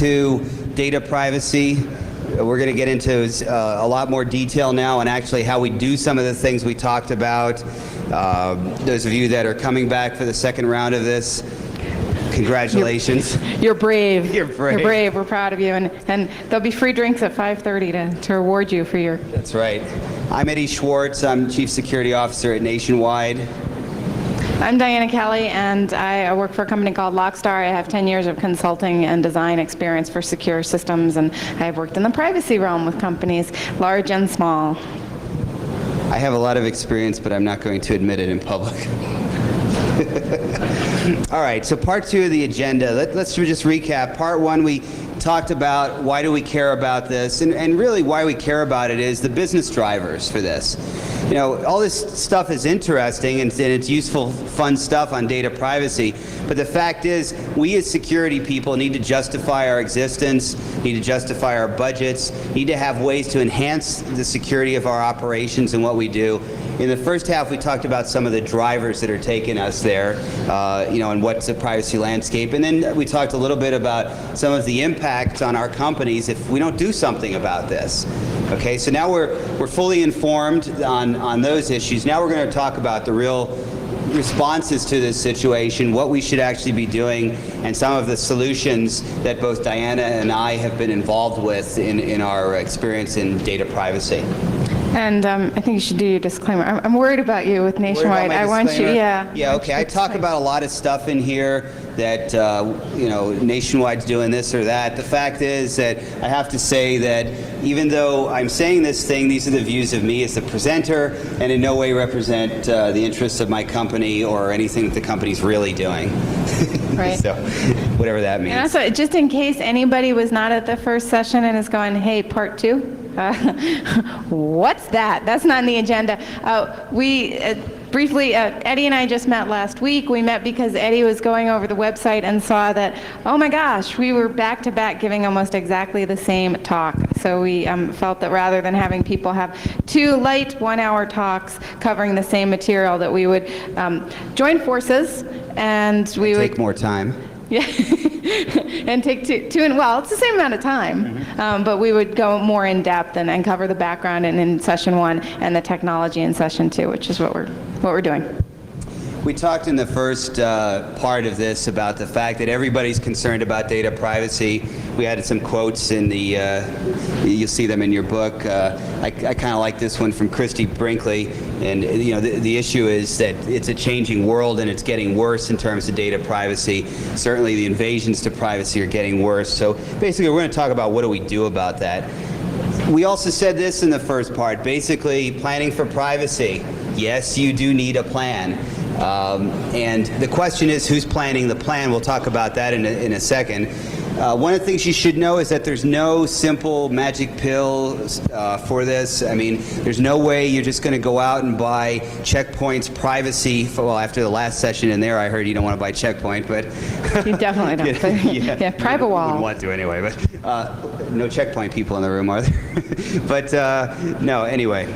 into data privacy. We're going to get into a lot more detail now on actually how we do some of the things we talked about. Those of you that are coming back for the second round of this, congratulations. You're brave. You're brave. You're brave. We're proud of you. And there'll be free drinks at 5:30 to reward you for your... That's right. I'm Eddie Schwartz. I'm Chief Security Officer at Nationwide. I'm Diana Kelly, and I work for a company called Lockstar. I have 10 years of consulting and design experience for secure systems, and I've worked in the privacy realm with companies large and small. I have a lot of experience, but I'm not going to admit it in public. All right, so part two of the agenda. Let's just recap. Part one, we talked about why do we care about this, and really why we care about it is the business drivers for this. You know, all this stuff is interesting and it's useful, fun stuff on data privacy, but the fact is we as security people need to justify our existence, need to justify our budgets, need to have ways to enhance the security of our operations and what we do. In the first half, we talked about some of the drivers that are taking us there, you know, and what's the privacy landscape. And then we talked a little bit about some of the impacts on our companies if we don't do something about this. Okay, so now we're fully informed on those issues. Now we're going to talk about the real responses to this situation, what we should actually be doing, and some of the solutions that both Diana and I have been involved with in our experience in data privacy. And I think you should do your disclaimer. I'm worried about you with Nationwide. I want you, yeah. Yeah, okay. I talk about a lot of stuff in here that, you know, Nationwide's doing this or that. The fact is that I have to say that even though I'm saying this thing, these are the views of me as the presenter and in no way represent the interests of my company or anything that the company's really doing. Right. So, whatever that means. And also, just in case anybody was not at the first session and is going, hey, part two? What's that? That's not on the agenda. Briefly, Eddie and I just met last week. We met because Eddie was going over the website and saw that, oh my gosh, we were back to back giving almost exactly the same talk. So we felt that rather than having people have two light 1-hour talks covering the same material, that we would join forces and we would take more time. Yeah, and take two, and well, it's the same amount of time, but we would go more in depth and cover the background in session one and the technology in session two, which is what we're doing. We talked in the first part of this about the fact that everybody's concerned about data privacy. We had some quotes in the, you'll see them in your book. I kind of like this one from Christy Brinkley. And you know, the issue is that it's a changing world and it's getting worse in terms of data privacy. Certainly the invasions to privacy are getting worse. So basically we're going to talk about what do we do about that. We also said this in the first part, basically planning for privacy. Yes, you do need a plan. And the question is, who's planning the plan? We'll talk about that in a second. One of the things you should know is that there's no simple magic pill for this. I mean, there's no way you're just going to go out and buy Checkpoint's privacy. Well, after the last session in there, I heard you don't want to buy Checkpoint, but you definitely don't. Yeah, private wall. Wouldn't want to anyway, but no Checkpoint people in the room, are there? But no, anyway.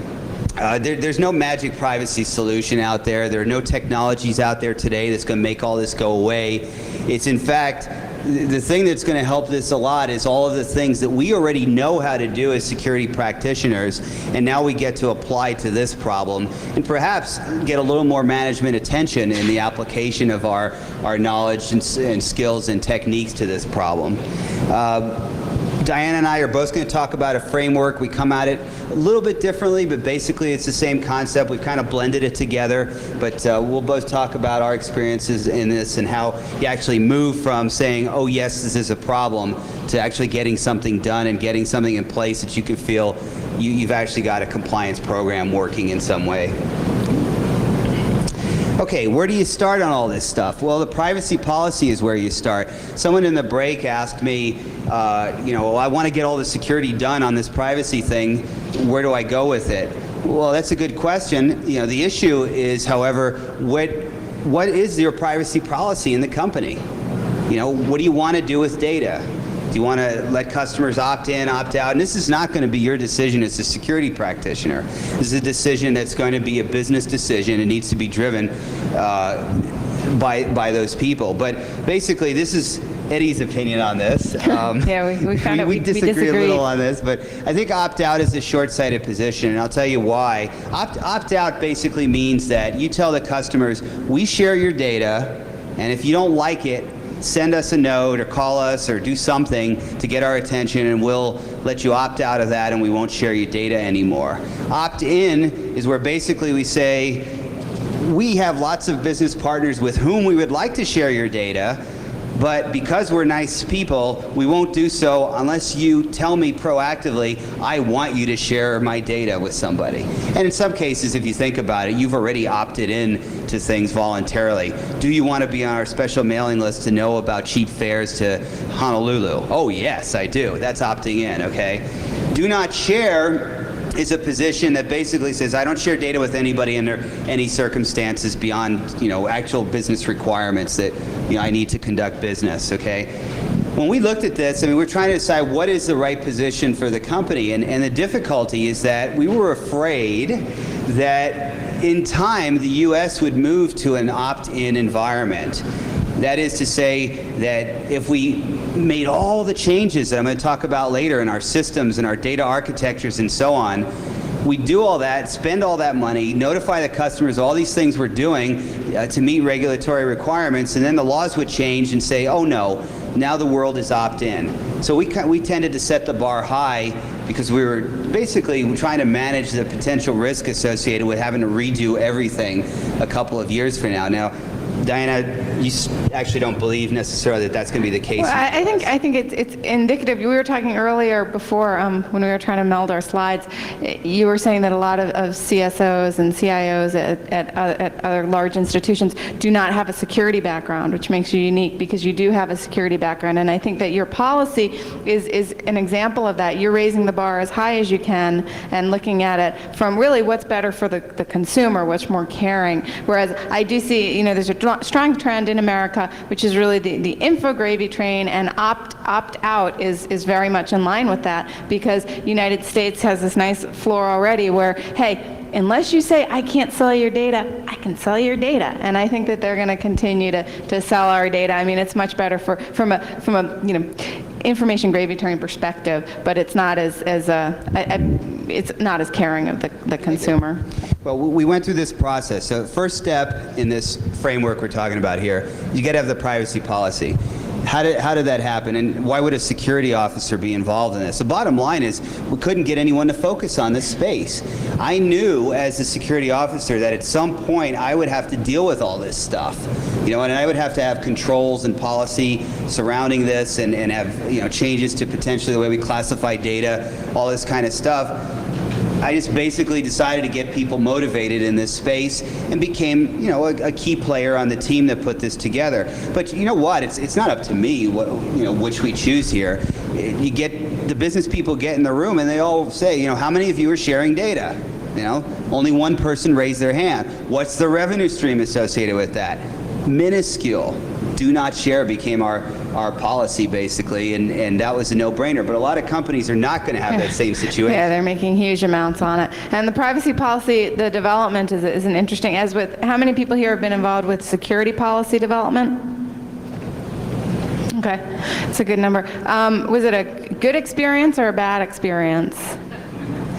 There's no magic privacy solution out there. There are no technologies out there today that's going to make all this go away. It's in fact, the thing that's going to help this a lot is all of the things that we already know how to do as security practitioners, and now we get to apply to this problem and perhaps get a little more management attention in the application of our knowledge and skills and techniques to this problem. Diana and I are both going to talk about a framework. We come at it a little bit differerly, but basically it's the same concept. We've kind of blended it together, but we'll both talk about our experiences in this and how you actually move from saying, oh yes, this is a problem, to actually getting something done and getting something in place that you can feel you've actually got a compliance program working in some way. Okay, where do you start on all this stuff? Well, the privacy policy is where you start. Someone in the break asked me, you know, well, I want to get all the security done on this privacy thing. Where do I go with it? Well, that's a good question. You know, the issue is, however, what is your privacy policy in the company? You know, what do you want to do with data? Do you want to let customers opt in, opt out? And this is not going to be your decision as a security practitioner. This is a decision that's going to be a business decision. It needs to be driven by those people. But basically, this is Eddie's opinion on this. Yeah, we found out we disagree a little on this, but I think opt-out is a short-sighted position, and I'll tell you why. Opt-out basically means that you tell the customers, we share your data, and if you don't like it, send us a note or call us or do something to get our attention, and we'll let you opt out of that and we won't share your data anymore. Opt-in is where basically we say, we have lots of business partners with whom we would like to share your data, but because we're nice people, we won't do so unless you tell me proactively, I want you to share my data with somebody. And in some cases, if you think about it, you've already opted in to things voluntarily. Do you want to be on our special mailing list to know about cheap fares to Honolulu? Oh yes, I do. That's opting in, okay? Do not share is a position that basically says, I don't share data with anybody under any circumstances beyond, actual business requirements that, I need to conduct business, okay? When we looked at this, we're trying to decide what is the right position for the company, and the difficulty is that we were afraid that in time, the US would move to an opt-in environment. That is to say that if we made all the changes that I'm going to talk about later in our systems and our data architectures and so on, we do all that, spend all that money, notify the customers all these things we're doing to meet regulatory requirements, and then the laws would change and say, oh no, now the world is opt-in. So we tended to set the bar high because we were basically trying to manage the potential risk associated with having to redo everything a couple of years from now. Now, Diana, you actually don't believe necessarily that that's going to be the case. Well, I think it's indicative. We were talking earlier before when we were trying to meld our slides. You were saying that a lot of CSOs and CIOs at other large institutions do not have a security background, which makes you unique because you do have a security background. And I think that your policy is an example of that. You're raising the bar as high as you can and looking at it from really what's better for the consumer, what's more caring. Whereas I do see, there's a strong trend in America, which is really the info gravy train, and opt-out is very much in line with that, because United States has this nice floor already where, hey, unless you say, I can't sell your data, I can sell your data. And I think that they're going to continue to sell our data. It's much better from a information gravy train perspective, but it's not as it's not as caring of the consumer. Well, we went through this process. So first step in this framework we're talking about here, you got to have the privacy policy. How did that happen, and why would a security officer be involved in this? The bottom line is we couldn't get anyone to focus on this space. I knew as a security officer that at some point I would have to deal with all this stuff, and I would have to have controls and policy surrounding this, and have changes to potentially the way we classify data, all this kind of stuff. I just basically decided to get people motivated in this space and became, a key player on the team that put this together. But you know what? It's not up to me which we choose here. You get the business people get in the room and they all say, how many of you are sharing data? Only one person raised their hand. What's the revenue stream associated with that? Minuscule. Do not share became our policy, basically, and that was a no-brainer. But a lot of companies are not going to have that same situation. Yeah, they're making huge amounts on it. And the privacy policy, the development is an interesting, as with, how many people here have been involved with security policy development? Okay, it's a good number. Was it a good experience or a bad experience?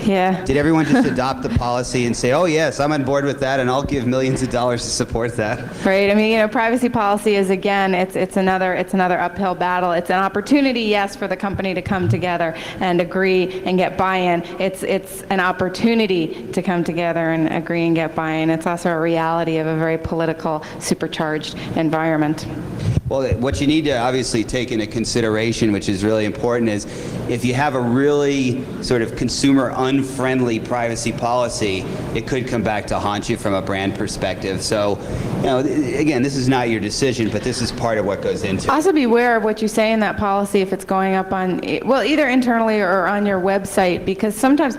Yeah. Did everyone just adopt the policy and say, oh yes, I'm on board with that and I'll give millions of dollars to support that? Right. Privacy policy is, again, it's another uphill battle. It's an opportunity, yes, for the company to come together and agree and get buy-in. It's an opportunity to come together and agree and get buy-in. It's also a reality of a very political, supercharged environment. Well, what you need to obviously take into consideration, which is really important, is if you have a really sort of consumer unfriendly privacy policy, it could come back to haunt you from a brand perspective. So, again, this is not your decision, but this is part of what goes into it. Also be aware of what you say in that policy if it's going up on, well, either internally or on your website, because sometimes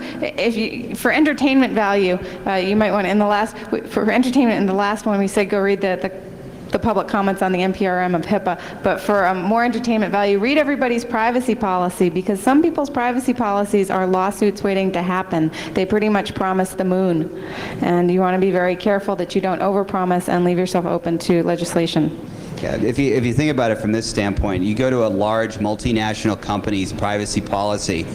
for entertainment value, you might want to, for entertainment in the last one, we said go read the public comments on the NPRM of HIPAA, but for more entertainment value, read everybody's privacy policy, because some people's privacy policies are lawsuits waiting to happen. They pretty much promise the moon, and you want to be very careful that you don't overpromise and leave yourself open to legislation. Yeah, if you think about it from this standpoint, you go to a large multinational company's privacy policy,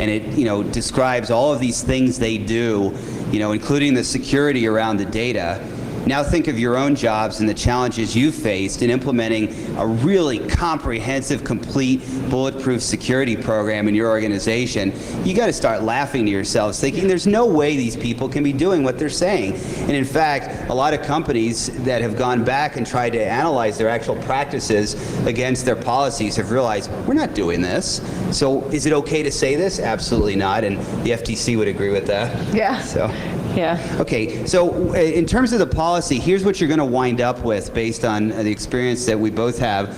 and it describes all of these things they do, including the security around the data. Now think of your own jobs and the challenges you've faced in implementing a really comprehensive, complete, bulletproof security program in your organization. You got to start laughing to yourselves, thinking there's no way these people can be doing what they're saying. And in fact, a lot of companies that have gone back and tried to analyze their actual practices against their policies have realized, we're not doing this. So is it okay to say this? Absolutely not. And the FTC would agree with that. Yeah. So. Yeah. Okay, so in terms of the policy, here's what you're going to wind up with based on the experience that we both have.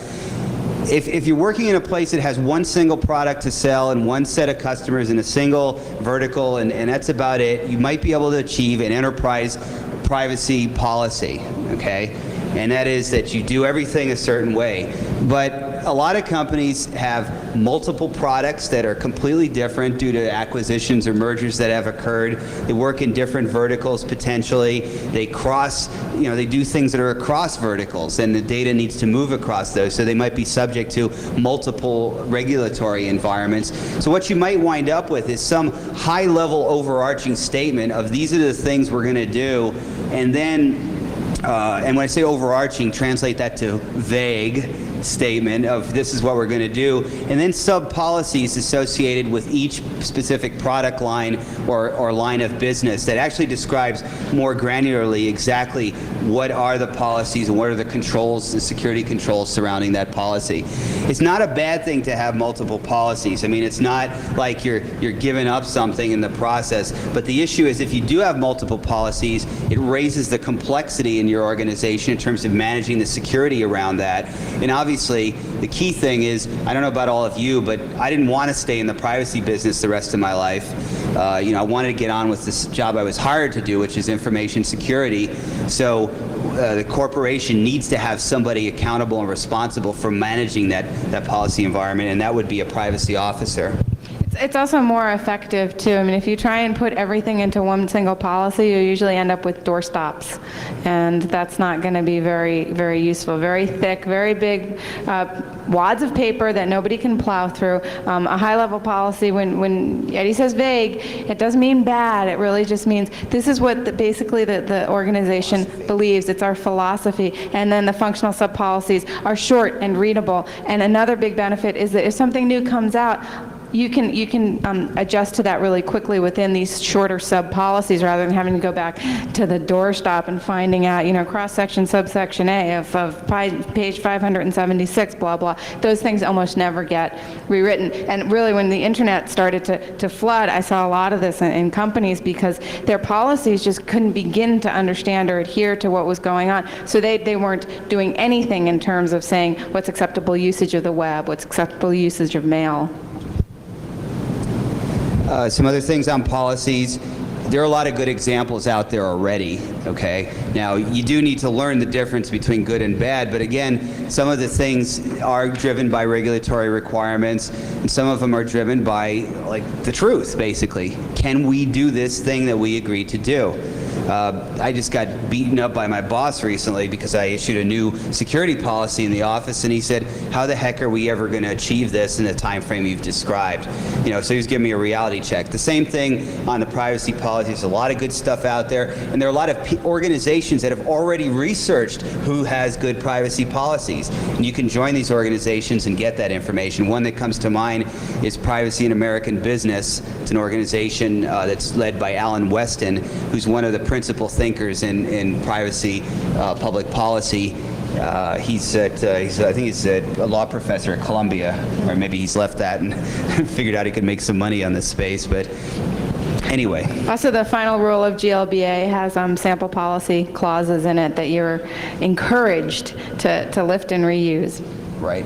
If you're working in a place that has one single product to sell and one set of customers in a single vertical, and that's about it, you might be able to achieve an enterprise privacy policy, okay? And that is that you do everything a certain way. But a lot of companies have multiple products that are completely different due to acquisitions or mergers that have occurred. They work in different verticals potentially. They cross, they do things that are across verticals, and the data needs to move across those, so they might be subject to multiple regulatory environments. So what you might wind up with is some high-level overarching statement of these are the things we're going to do, and then and when I say overarching, translate that to vague statement of this is what we're going to do, and then sub-policies associated with each specific product line or line of business that actually describes more granularly exactly what are the policies and what are the controls, the security controls surrounding that policy. It's not a bad thing to have multiple policies. I mean, it's not like you're giving up something in the process, but the issue is if you do have multiple policies, it raises the complexity in your organization in terms of managing the security around that. And obviously, the key thing is, I don't know about all of you, but I didn't want to stay in the privacy business the rest of my life. I wanted to get on with this job I was hired to do, which is information security. So the corporation needs to have somebody accountable and responsible for managing that policy environment, and that would be a privacy officer. It's also more effective, too. I mean, if you try and put everything into one single policy, you usually end up with doorstops, and that's not going to be very, very useful. Very thick, very big wads of paper that nobody can plow through. A high-level policy, when Eddie says vague, it doesn't mean bad. It really just means this is what basically the organization believes. It's our philosophy. And then the functional sub-policies are short and readable. And another big benefit is that if something new comes out, you can adjust to that really quickly within these shorter sub-policies rather than having to go back to the doorstop and finding out, cross-section, subsection A of page 576, blah, blah. Those things almost never get rewritten. And really, when the internet started to flood, I saw a lot of this in companies because their policies just couldn't begin to understand or adhere to what was going on. So they weren't doing anything in terms of saying what's acceptable usage of the web, what's acceptable usage of mail. Some other things on policies. There are a lot of good examples out there already, okay? Now, you do need to learn the difference between good and bad, but again, some of the things are driven by regulatory requirements, and some of them are driven by, the truth, basically. Can we do this thing that we agreed to do? I just got beaten up by my boss recently because I issued a new security policy in the office, and he said, how the heck are we ever going to achieve this in the time frame you've described? So he was giving me a reality check. The same thing on the privacy policy. There's a lot of good stuff out there, and there are a lot of organizations that have already researched who has good privacy policies. And you can join these organizations and get that information. One that comes to mind is Privacy in American Business. It's an organization that's led by Alan Weston, who's one of the principal thinkers in privacy public policy. I think he's a law professor at Columbia, or maybe he's left that and figured out he could make some money on this space, but anyway. Also, the final rule of GLBA has sample policy clauses in it that you're encouraged to lift and reuse. Right.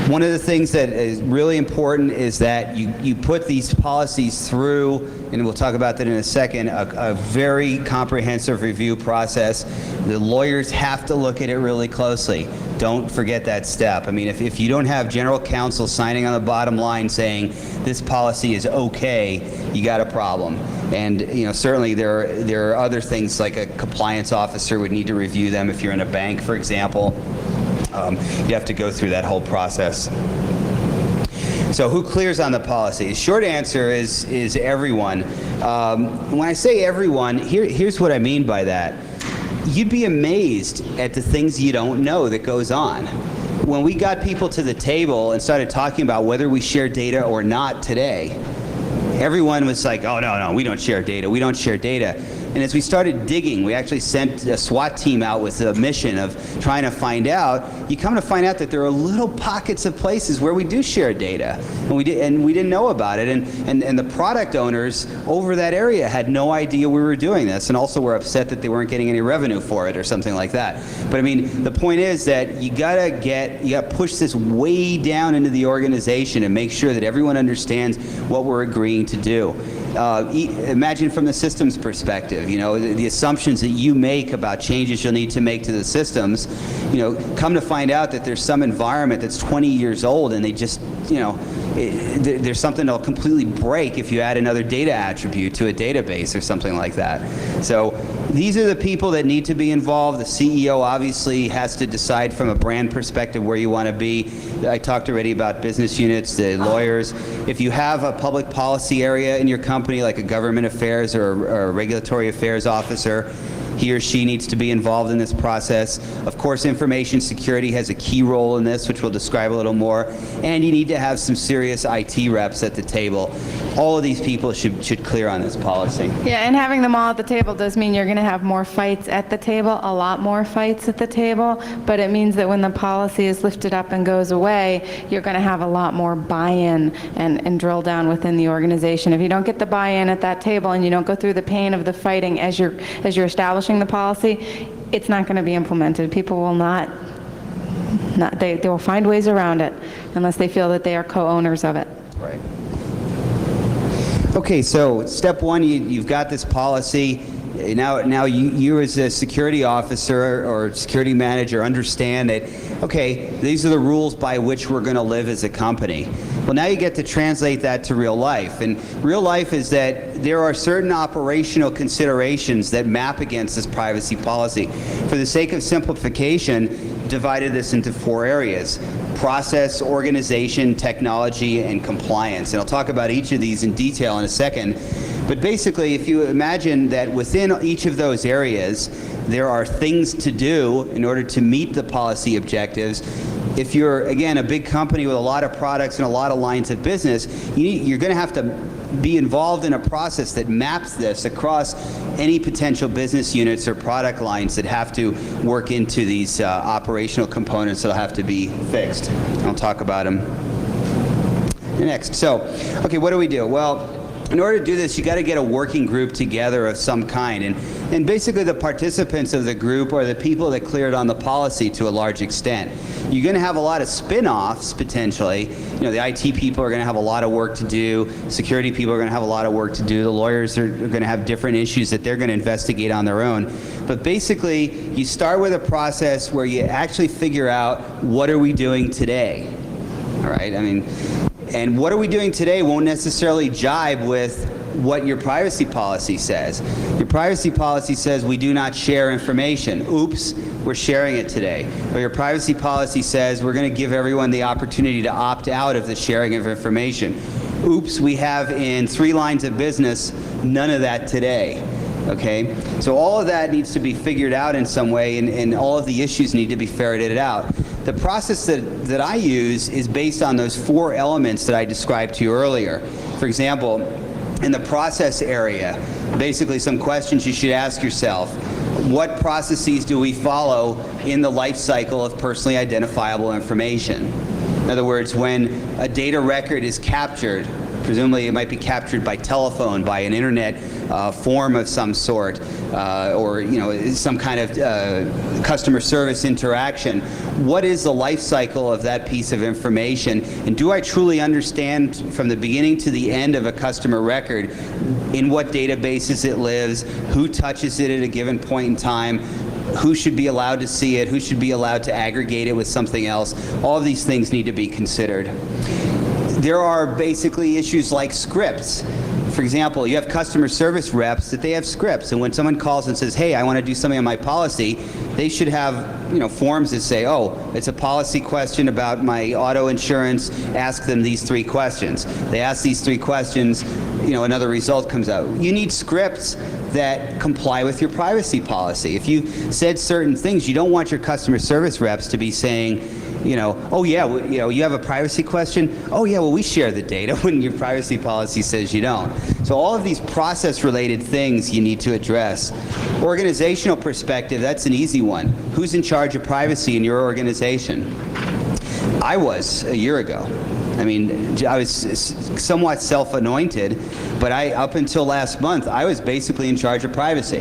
One of the things that is really important is that you put these policies through, and we'll talk about that in a second, a very comprehensive review process. The lawyers have to look at it really closely. Don't forget that step. I mean, if you don't have general counsel signing on the bottom line saying this policy is okay, you got a problem. And certainly there are other things like a compliance officer would need to review them if you're in a bank, for example. You have to go through that whole process. So who clears on the policy? Short answer is everyone. When I say everyone, here's what I mean by that. You'd be amazed at the things you don't know that goes on. When we got people to the table and started talking about whether we share data or not today, everyone was like, oh, no, we don't share data. We don't share data. And as we started digging, we actually sent a SWAT team out with a mission of trying to find out. You come to find out that there are little pockets of places where we do share data, and we didn't know about it. And the product owners over that area had no idea we were doing this, and also were upset that they weren't getting any revenue for it or something like that. But I mean, the point is that you gotta push this way down into the organization and make sure that everyone understands what we're agreeing to do. Imagine from the systems perspective, the assumptions that you make about changes you'll need to make to the systems, come to find out that there's some environment that's 20 years old and they just, there's something that'll completely break if you add another data attribute to a database or something like that. So these are the people that need to be involved. The CEO obviously has to decide from a brand perspective where you want to be. I talked already about business units, the lawyers. If you have a public policy area in your company, like a government affairs or a regulatory affairs officer, he or she needs to be involved in this process. Of course, information security has a key role in this, which we'll describe a little more. And you need to have some serious IT reps at the table. All of these people should clear on this policy. Yeah, and having them all at the table does mean you're going to have more fights at the table, a lot more fights at the table, but it means that when the policy is lifted up and goes away, you're going to have a lot more buy-in and drill down within the organization. If you don't get the buy-in at that table and you don't go through the pain of the fighting as you're establishing the policy, it's not going to be implemented. People will they will find ways around it unless they feel that they are co-owners of it. Right. Okay, so step one, you've got this policy. Now you as a security officer or security manager understand that, okay, these are the rules by which we're going to live as a company. Well, now you get to translate that to real life. And real life is that there are certain operational considerations that map against this privacy policy. For the sake of simplification, divided this into 4 areas: process, organization, technology, and compliance. And I'll talk about each of these in detail in a second. But basically, if you imagine that within each of those areas, there are things to do in order to meet the policy objectives. If you're, again, a big company with a lot of products and a lot of lines of business, you're going to have to be involved in a process that maps this across any potential business units or product lines that have to work into these operational components that'll have to be fixed. I'll talk about them next. So, okay, what do we do? Well, in order to do this, you got to get a working group together of some kind, and basically the participants of the group are the people that cleared on the policy to a large extent. You're going to have a lot of spin-offs potentially. The IT people are going to have a lot of work to do. Security people are going to have a lot of work to do. The lawyers are going to have different issues that they're going to investigate on their own. But basically, you start with a process where you actually figure out, what are we doing today? All right, and what are we doing today won't necessarily jibe with what your privacy policy says. Your privacy policy says we do not share information. Oops, we're sharing it today. Or your privacy policy says we're going to give everyone the opportunity to opt out of the sharing of information. Oops, we have in 3 lines of business none of that today. Okay, so all of that needs to be figured out in some way, and all of the issues need to be ferreted out. The process that I use is based on those 4 elements that I described to you earlier. For example, in the process area, basically some questions you should ask yourself. What processes do we follow in the life cycle of personally identifiable information? In other words, when a data record is captured, presumably it might be captured by telephone, by an internet form of some sort, or some kind of customer service interaction. What is the life cycle of that piece of information? And do I truly understand from the beginning to the end of a customer record in what databases it lives, who touches it at a given point in time, who should be allowed to see it, who should be allowed to aggregate it with something else? All of these things need to be considered. There are basically issues like scripts. For example, you have customer service reps that they have scripts, and when someone calls and says, hey, I want to do something on my policy, they should have forms that say, oh, it's a policy question about my auto insurance, ask them these 3 questions. They ask these 3 questions, another result comes out. You need scripts that comply with your privacy policy. If you said certain things, you don't want your customer service reps to be saying, oh yeah, you have a privacy question? Oh yeah, well we share the data when your privacy policy says you don't. So all of these process-related things you need to address. Organizational perspective, that's an easy one. Who's in charge of privacy in your organization? I was a year ago. I was somewhat self-anointed, but up until last month, I was basically in charge of privacy.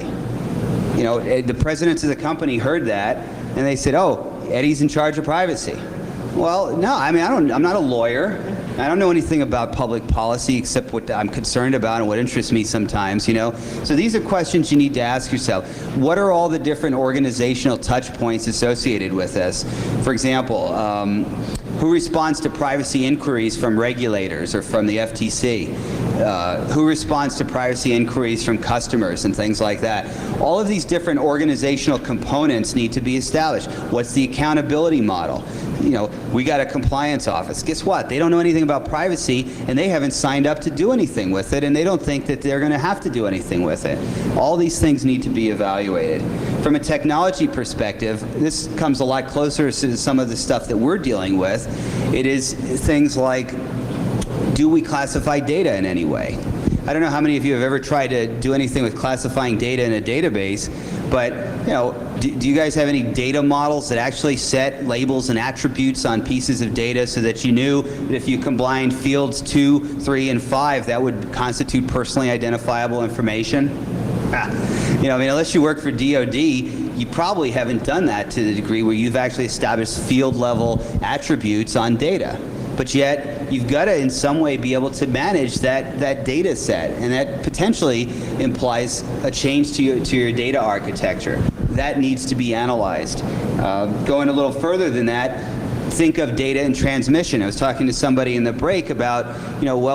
The presidents of the company heard that, and they said, oh, Eddie's in charge of privacy. Well, no, I'm not a lawyer. I don't know anything about public policy except what I'm concerned about and what interests me sometimes, So these are questions you need to ask yourself. What are all the different organizational touch points associated with this? For example, who responds to privacy inquiries from regulators or from the FTC? Who responds to privacy inquiries from customers and things like that? All of these different organizational components need to be established. What's the accountability model? We got a compliance office. Guess what? They don't know anything about privacy, and they haven't signed up to do anything with it, and they don't think that they're going to have to do anything with it. All these things need to be evaluated. From a technology perspective, this comes a lot closer to some of the stuff that we're dealing with. It is things like, do we classify data in any way? I don't know how many of you have ever tried to do anything with classifying data in a database, but do you guys have any data models that actually set labels and attributes on pieces of data so that you knew that if you combined fields 2, 3, and 5, that would constitute personally identifiable information? Unless you work for DoD, you probably haven't done that to the degree where you've actually established field-level attributes on data. But yet, you've got to in some way be able to manage that data set, and that potentially implies a change to your data architecture. That needs to be analyzed. Going a little further than that, think of data and transmission. I was talking to somebody in the break about,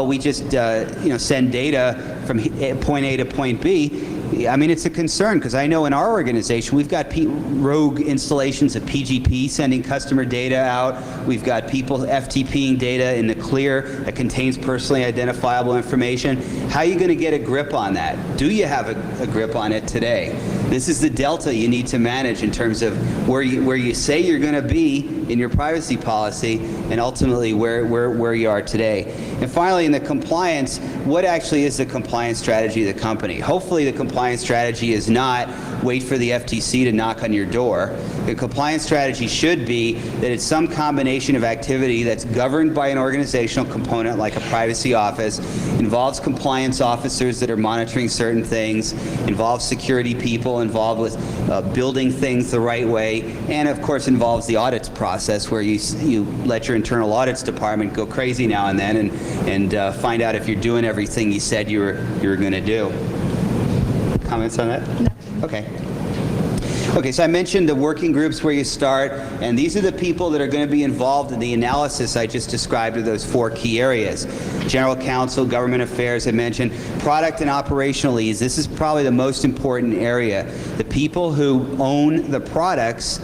we just send data from point A to point B. It's a concern because I know in our organization we've got rogue installations of PGP sending customer data out. We've got people FTPing data in the clear that contains personally identifiable information. How are you going to get a grip on that? Do you have a grip on it today? This is the delta you need to manage in terms of where you say you're going to be in your privacy policy and ultimately where you are today. And finally, in the compliance, what actually is the compliance strategy of the company? Hopefully the compliance strategy is not wait for the FTC to knock on your door. The compliance strategy should be that it's some combination of activity that's governed by an organizational component like a privacy office, involves compliance officers that are monitoring certain things, involves security people, involved with building things the right way, and of course involves the audits process where you let your internal audits department go crazy now and then and find out if you're doing everything you said you were going to do. Comments on that? No. Okay, so I mentioned the working groups where you start, and these are the people that are going to be involved in the analysis I just described of those 4 key areas. General counsel, government affairs, I mentioned, product and operational leads. This is probably the most important area. The people who own the products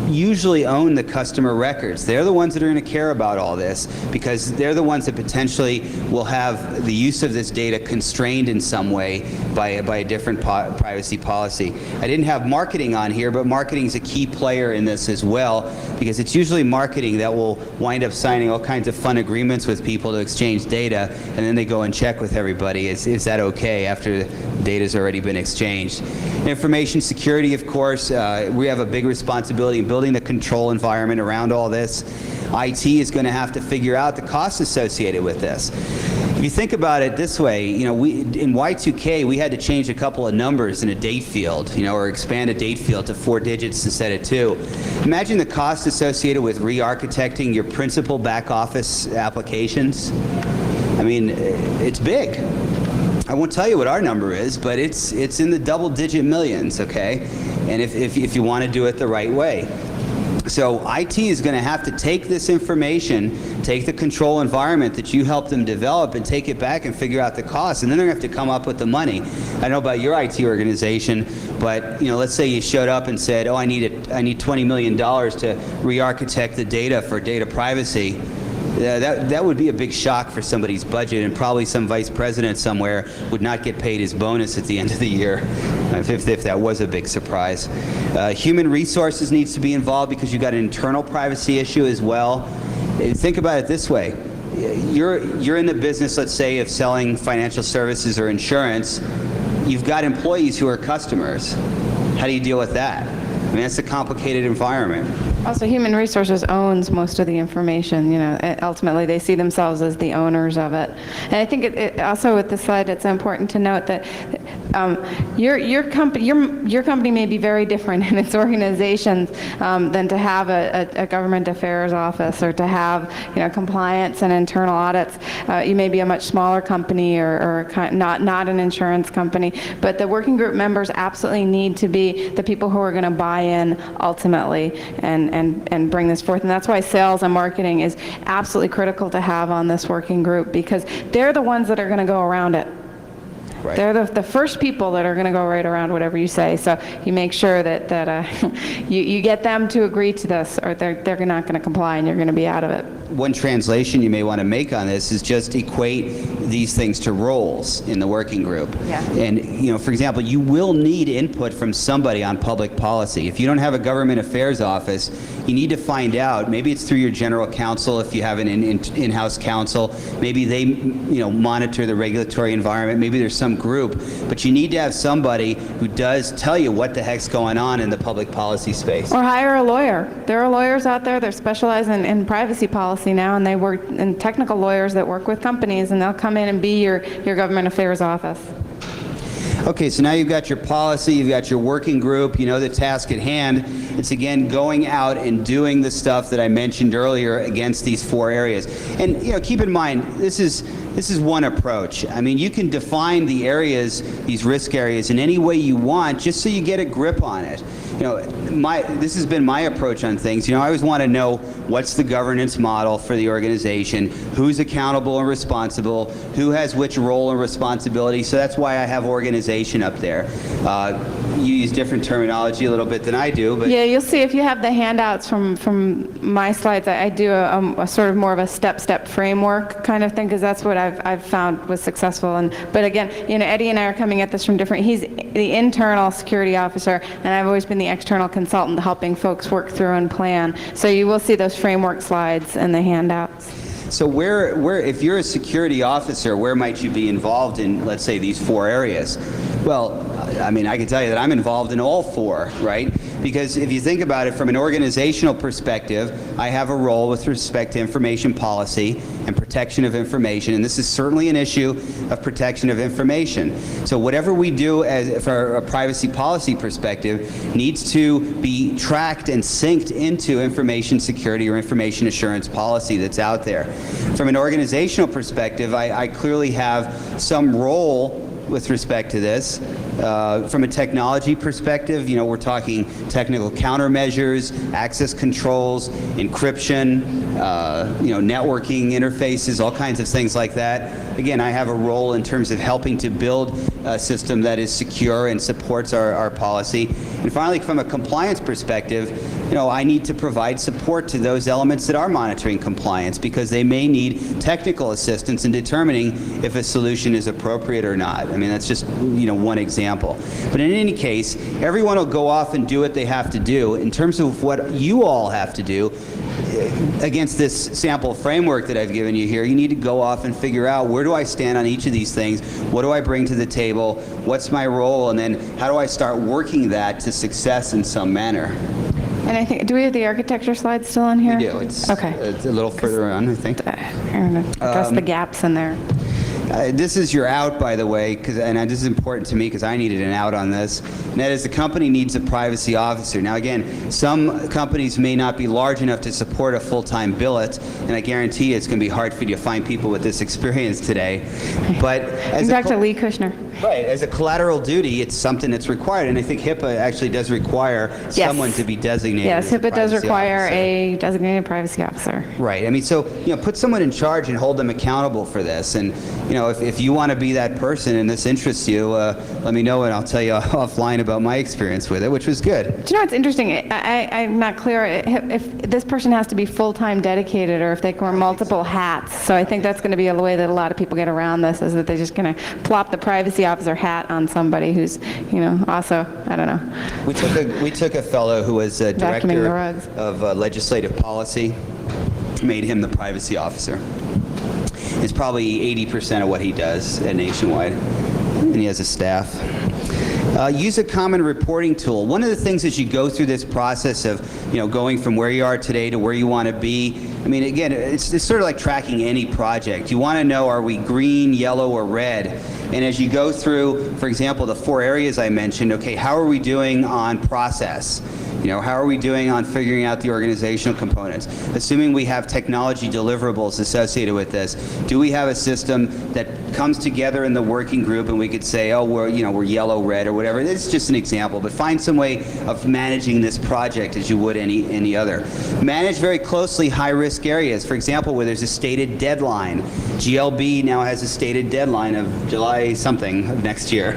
usually own the customer records. They're the ones that are going to care about all this because they're the ones that potentially will have the use of this data constrained in some way by a different privacy policy. I didn't have marketing on here, but marketing is a key player in this as well because it's usually marketing that will wind up signing all kinds of fun agreements with people to exchange data, and then they go and check with everybody. Is that okay after the data's already been exchanged? Information security, of course, we have a big responsibility in building the control environment around all this. IT is going to have to figure out the costs associated with this. If you think about it this way, in Y2K we had to change a couple of numbers in a date field, or expand a date field to 4 digits instead of 2. Imagine the cost associated with re-architecting your principal back office applications. It's big. I won't tell you what our number is, but it's in the double-digit millions, okay? And if you want to do it the right way. So IT is going to have to take this information, take the control environment that you helped them develop, and take it back and figure out the cost. And then they're going to have to come up with the money. I don't know about your IT organization, but let's say you showed up and said, "Oh, I need $20 million to re-architect the data for data privacy." That would be a big shock for somebody's budget, and probably some vice president somewhere would not get paid his bonus at the end of the year, if that was a big surprise. Human resources needs to be involved because you've got an internal privacy issue as well. Think about it this way. You're in the business, let's say, of selling financial services or insurance. You've got employees who are customers. How do you deal with that? I mean, that's a complicated environment. Also, human resources owns most of the information. Ultimately they see themselves as the owners of it. And I think it also with this slide, it's important to note that your company may be very different in its organizations than to have a government affairs office or to have compliance and internal audits. You may be a much smaller company or not an insurance company, but the working group members absolutely need to be the people who are going to buy in ultimately and bring this forth. And that's why sales and marketing is absolutely critical to have on this working group, because they're the ones that are going to go around it. Right. They're the first people that are going to go right around whatever you say. So you make sure that you get them to agree to this, or they're not going to comply and you're going to be out of it. One translation you may want to make on this is just equate these things to roles in the working group. Yeah. And for example, you will need input from somebody on public policy. If you don't have a government affairs office, you need to find out. Maybe it's through your general counsel if you have an in-house counsel. Maybe they monitor the regulatory environment. Maybe there's some group, but you need to have somebody who does tell you what the heck's going on in the public policy space. Or hire a lawyer. There are lawyers out there that specialize in privacy policy now, and they work in technical lawyers that work with companies, and they'll come in and be your government affairs office. Okay, so now you've got your policy, you've got your working group, you know the task at hand. It's again going out and doing the stuff that I mentioned earlier against these 4 areas. And keep in mind, this is one approach. I mean, you can define the areas, these risk areas, in any way you want, just so you get a grip on it. This has been my approach on things. I always want to know what's the governance model for the organization, who's accountable and responsible, who has which role and responsibility. So that's why I have organization up there. You use different terminology a little bit than I do, but yeah, you'll see if you have the handouts from my slides. I do a sort of more of a step-step framework kind of thing, because that's what I've found was successful. But again, Eddie and I are coming at this from different. He's the internal security officer, and I've always been the external consultant helping folks work through and plan. So you will see those framework slides in the handouts. So where if you're a security officer, where might you be involved in, let's say, these 4 areas? Well, I mean, I can tell you that I'm involved in all 4, right? Because if you think about it from an organizational perspective, I have a role with respect to information policy and protection of information, and this is certainly an issue of protection of information. So whatever we do for a privacy policy perspective needs to be tracked and synced into information security or information assurance policy that's out there. From an organizational perspective, I clearly have some role with respect to this. From a technology perspective, we're talking technical countermeasures, access controls, encryption, networking interfaces, all kinds of things like that. Again, I have a role in terms of helping to build a system that is secure and supports our policy. And finally, from a compliance perspective, I need to provide support to those elements that are monitoring compliance, because they may need technical assistance in determining if a solution is appropriate or not. I mean, that's just one example. But in any case, everyone will go off and do what they have to do. In terms of what you all have to do against this sample framework that I've given you here, you need to go off and figure out, where do I stand on each of these things? What do I bring to the table? What's my role? And then how do I start working that to success in some manner? And I think, do we have the architecture slide still on here? We do. It's okay. It's a little further on, I think. I'm going to address the gaps in there. This is your out, by the way, and this is important to me because I needed an out on this. And that is, the company needs a privacy officer. Now, again, some companies may not be large enough to support a full-time billet, and I guarantee it's going to be hard for you to find people with this experience today. But as Dr. Lee Kushner. Right, as a collateral duty, it's something that's required, and I think HIPAA actually does require someone to be designated. Yes, as a HIPAA does privacy require officer. a designated privacy officer. Right. I mean, so, put someone in charge and hold them accountable for this. And, if you want to be that person and this interests you, let me know and I'll tell you offline about my experience with it, which was good. Do you know what's interesting? I'm not clear if this person has to be full-time dedicated or if they can wear multiple hats. So I think that's going to be a way that a lot of people get around this, is that they're just going to plop the privacy officer hat on somebody who's, also, I don't know. We took a fellow who was Vacuuming the director rugs. of legislative policy, made him the privacy officer. It's probably 80% of what he does at Nationwide, and he has a staff. Use a common reporting tool. One of the things as you go through this process of, going from where you are today to where you want to be, I mean, again, it's sort of like tracking any project. You want to know, are we green, yellow, or red? And as you go through, for example, the 4 areas I mentioned, okay, how are we doing on process? How are we doing on figuring out the organizational components? Assuming we have technology deliverables associated with this, do we have a system that comes together in the working group and we could say, oh, we're yellow, red, or whatever? It's just an example, but find some way of managing this project as you would any other. Manage very closely high-risk areas. For example, where there's a stated deadline. GLB now has a stated deadline of July something of next year.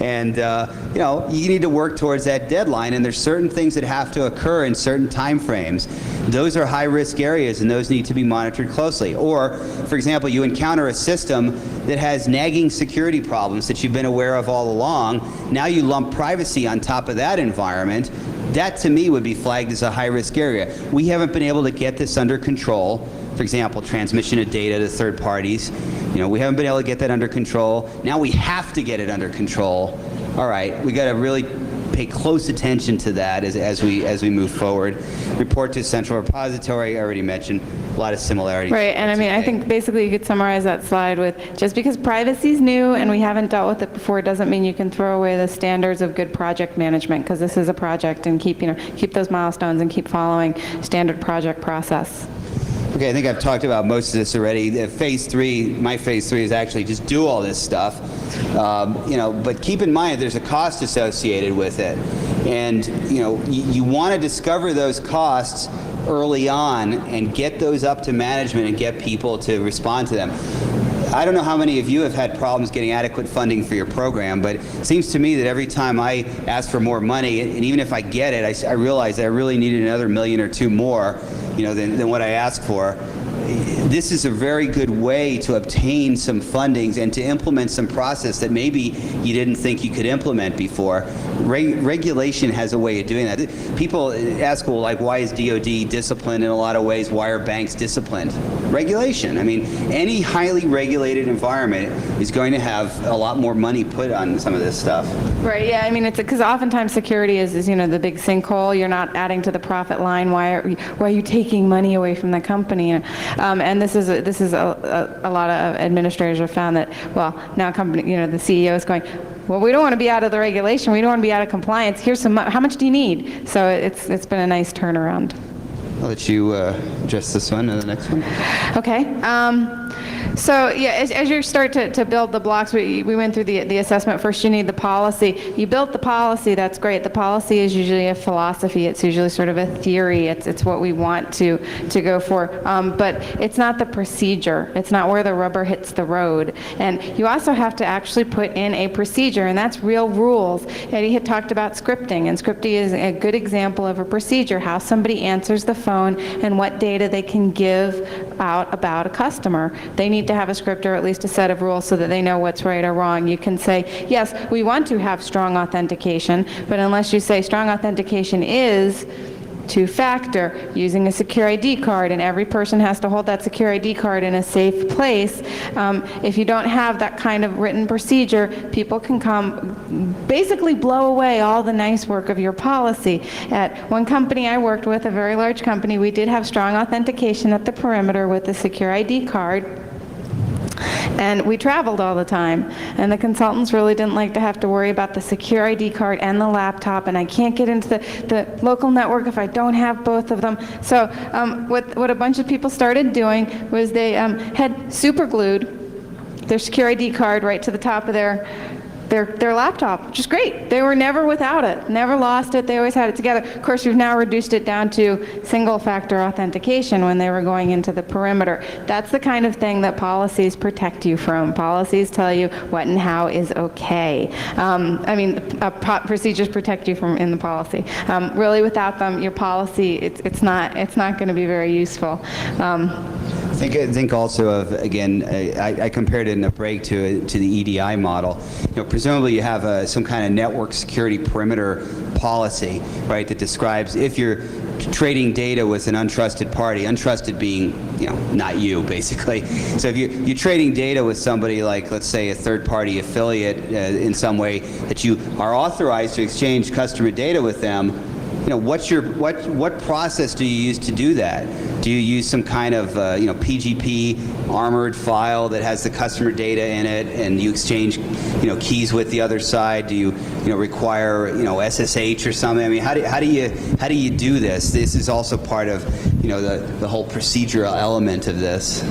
And, you need to work towards that deadline, and there's certain things that have to occur in certain time frames. Those are high-risk areas, and those need to be monitored closely. Or, for example, you encounter a system that has nagging security problems that you've been aware of all along. Now you lump privacy on top of that environment. That, to me, would be flagged as a high-risk area. We haven't been able to get this under control. For example, transmission of data to third parties. We haven't been able to get that under control. Now we have to get it under control. All right, we got to really pay close attention to that as we move forward. Report to a central repository, I already mentioned, a lot of similarities. Right, and I mean, I think basically you could summarize that slide with, just because privacy is new and we haven't dealt with it before, doesn't mean you can throw away the standards of good project management, because this is a project, and keep those milestones and keep following standard project process. Okay, I think I've talked about most of this already. My phase three is actually just do all this stuff. But keep in mind there's a cost associated with it. And, you want to discover those costs early on and get those up to management and get people to respond to them. I don't know how many of you have had problems getting adequate funding for your program, but it seems to me that every time I ask for more money, and even if I get it, I realize I really need another $1 million or $2 million more, than what I asked for. This is a very good way to obtain some fundings and to implement some process that maybe you didn't think you could implement before. Regulation has a way of doing that. People ask, well, like, why is DOD disciplined in a lot of ways? Why are banks disciplined? Regulation. I mean, any highly regulated environment is going to have a lot more money put on some of this stuff. Right, yeah, I mean, it's because oftentimes security is the big sinkhole. You're not adding to the profit line. Why are you taking money away from the company? And this is a lot of administrators have found that, well, now the CEO is going, well, we don't want to be out of the regulation. We don't want to be out of compliance. Here's some how much do you need? So it's been a nice turnaround. I'll let you address this one and the next one. Okay. So yeah, as you start to build the blocks, we went through the assessment. First, you need the policy. You built the policy, that's great. The policy is usually a philosophy. It's usually sort of a theory. It's what we want to go for. But it's not the procedure. It's not where the rubber hits the road. And you also have to actually put in a procedure, and that's real rules. Eddie had talked about scripting, and scripting is a good example of a procedure, how somebody answers the phone and what data they can give out about a customer. They need to have a script or at least a set of rules so that they know what's right or wrong. You can say, yes, we want to have strong authentication, but unless you say strong authentication is two-factor, using a secure ID card, and every person has to hold that secure ID card in a safe place. If you don't have that kind of written procedure, people can come basically blow away all the nice work of your policy. At one company I worked with, a very large company, we did have strong authentication at the perimeter with a secure ID card. And we traveled all the time, and the consultants really didn't like to have to worry about the secure ID card and the laptop, and I can't get into the local network if I don't have both of them. So what a bunch of people started doing was they had super glued their secure ID card right to the top of their laptop, which is great. They were never without it, never lost it. They always had it together. Of course, we've now reduced it down to single-factor authentication when they were going into the perimeter. That's the kind of thing that policies protect you from. Policies tell you what and how is okay. Procedures protect you from in the policy. Really, without them, your policy it's not going to be very useful. I think also of, again, I compared it in a break to the EDI model. Presumably you have some kind of network security perimeter policy, right, that describes if you're trading data with an untrusted party, untrusted being, not you, basically. So if you're trading data with somebody like, let's say, a third-party affiliate in some way that you are authorized to exchange customer data with them, what process do you use to do that? Do you use some kind of PGP armored file that has the customer data in it, and you exchange keys with the other side? Do you require SSH or something? I mean, how do you do this? This is also part of the whole procedural element of this.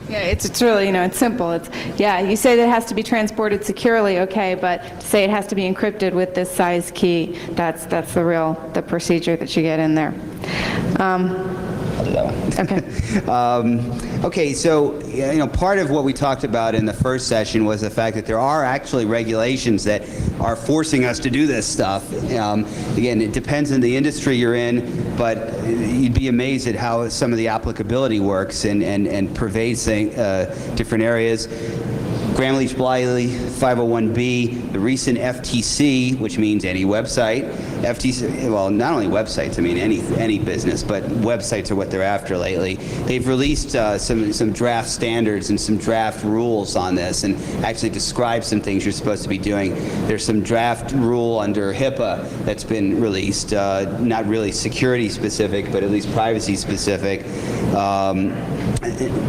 Yeah, it's really, it's simple. You say that it has to be transported securely, okay, but to say it has to be encrypted with this size key, that's the procedure that you get in there. Okay. Okay, so part of what we talked about in the first session was the fact that there are actually regulations that are forcing us to do this stuff. Again, it depends on the industry you're in, but you'd be amazed at how some of the applicability works and pervades different areas. Gramm-Leach-Bliley, 501B, the recent FTC, which means any website. FTC, well, not only websites, I mean any business, but websites are what they're after lately. They've released some draft standards and some draft rules on this, and actually describe some things you're supposed to be doing. There's some draft rule under HIPAA that's been released, not really security specific, but at least privacy specific.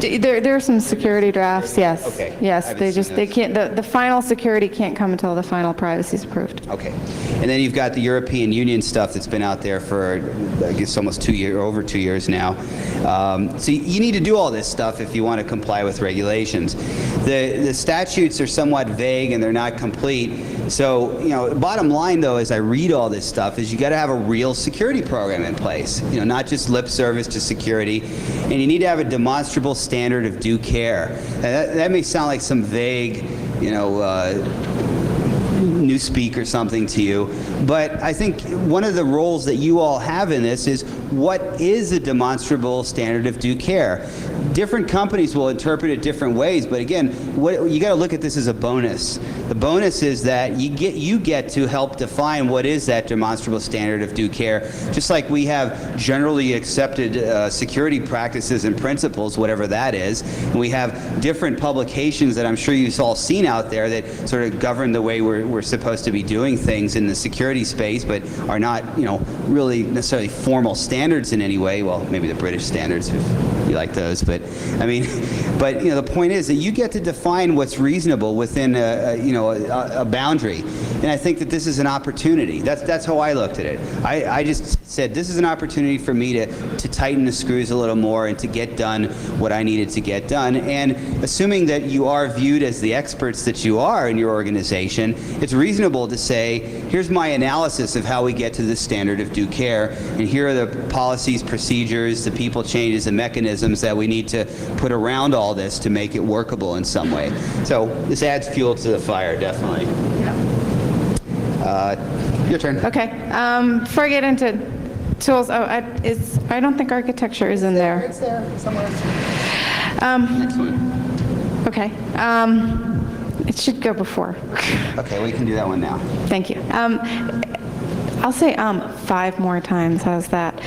There are some security drafts, yes. Okay. Yes, they can't. The final security can't come until the final privacy is approved. Okay, and then you've got the European Union stuff that's been out there for, I guess, almost over 2 years now. So you need to do all this stuff if you want to comply with regulations. The statutes are somewhat vague and they're not complete. So, bottom line though, as I read all this stuff, is you got to have a real security program in place. Not just lip service to security, and you need to have a demonstrable standard of due care. That may sound like some vague, newspeak or something to you, but I think one of the roles that you all have in this is, what is a demonstrable standard of due care? Different companies will interpret it different ways, but again, you got to look at this as a bonus. The bonus is that you get to help define what is that demonstrable standard of due care, just like we have generally accepted security practices and principles, whatever that is, and we have different publications that I'm sure you've all seen out there that sort of govern the way we're supposed to be doing things in the security space, but are not, really necessarily formal standards in any way. Well, maybe the British standards, if you like those, but I mean, the point is that you get to define what's reasonable within a boundary, and I think that this is an opportunity. That's how I looked at it. I just said this is an opportunity for me to tighten the screws a little more and to get done what I needed to get done. And assuming that you are viewed as the experts that you are in your organization, it's reasonable to say, here's my analysis of how we get to this standard of due care, and here are the policies, procedures, the people changes, the mechanisms that we need to put around all this to make it workable in some way. So this adds fuel to the fire, definitely. Your turn. Okay. Before I get into tools, I don't think architecture is in there. It's there somewhere. Next one. Okay. It should go before. Okay, we can do that one now. Thank you. I'll say 5 more times. How's that?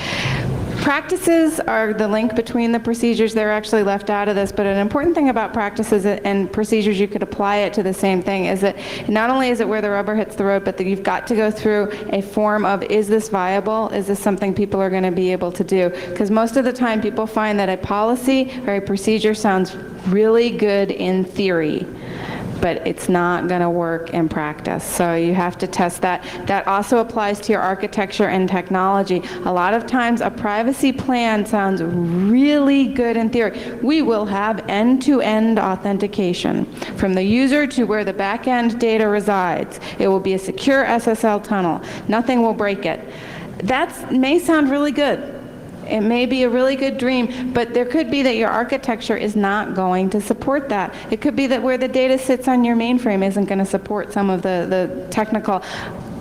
Practices are the link between the procedures. They're actually left out of this, but an important thing about practices and procedures, you could apply it to the same thing, is that not only is it where the rubber hits the road, but that you've got to go through a form of, is this viable? Is this something people are going to be able to do? Because most of the time people find that a policy or a procedure sounds really good in theory, but it's not going to work in practice. So you have to test that. That also applies to your architecture and technology. A lot of times a privacy plan sounds really good in theory. We will have end-to-end authentication from the user to where the back-end data resides. It will be a secure SSL tunnel. Nothing will break it. That may sound really good. It may be a really good dream, but there could be that your architecture is not going to support that. It could be that where the data sits on your mainframe isn't going to support some of the technical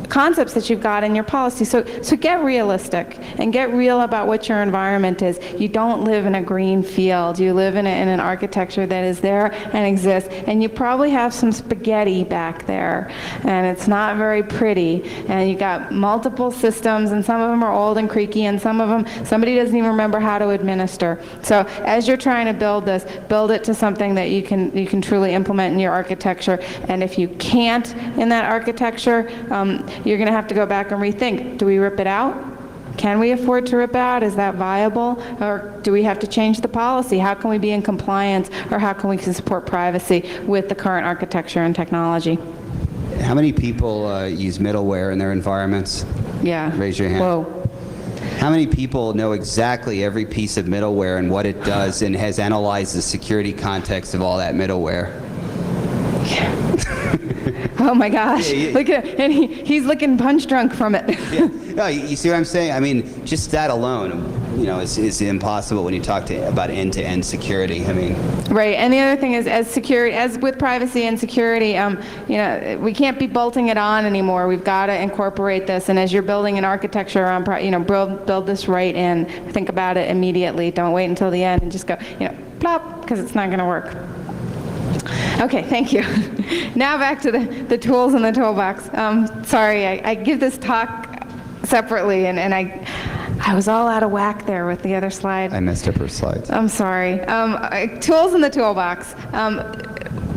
concepts that you've got in your policy. So get realistic and get real about what your environment is. You don't live in a green field. You live in an architecture that is there and exists, and you probably have some spaghetti back there, and it's not very pretty, and you got multiple systems, and some of them are old and creaky, and some of them somebody doesn't even remember how to administer. So as you're trying to build this, build it to something that you can truly implement in your architecture, and if you can't in that architecture, you're going to have to go back and rethink. Do we rip it out? Can we afford to rip out? Is that viable? Or do we have to change the policy? How can we be in compliance, or how can we support privacy with the current architecture and technology? How many people use middleware in their environments? Yeah. Raise your hand. Whoa. How many people know exactly every piece of middleware and what it does and has analyzed the security context of all that middleware? Oh my gosh, Yeah. look at him, and he's looking punch drunk from it. Yeah. No, you see what I'm saying? I mean, just that alone, is impossible when you talk about end-to-end security. I mean, right. And the other thing is, as with privacy and security, we can't be bolting it on anymore. We've got to incorporate this. And as you're building an architecture around, build this right in. Think about it immediately. Don't wait until the end and just go, plop, because it's not going to work. Okay, thank you. Now back to the tools in the toolbox. Sorry, I give this talk separately, and I was all out of whack there with the other slide. I messed up her slides. I'm sorry. Tools in the toolbox.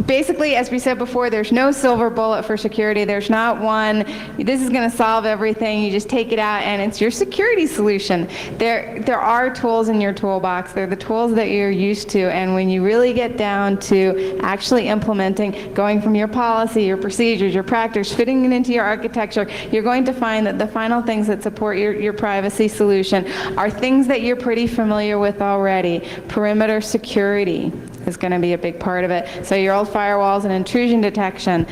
Basically, as we said before, there's no silver bullet for security. There's not one, this is going to solve everything. You just take it out and it's your security solution. There are tools in your toolbox. They're the tools that you're used to, and when you really get down to actually implementing, going from your policy, your procedures, your practice, fitting it into your architecture, you're going to find that the final things that support your privacy solution are things that you're pretty familiar with already. Perimeter security is going to be a big part of it. So your old firewalls and intrusion detection.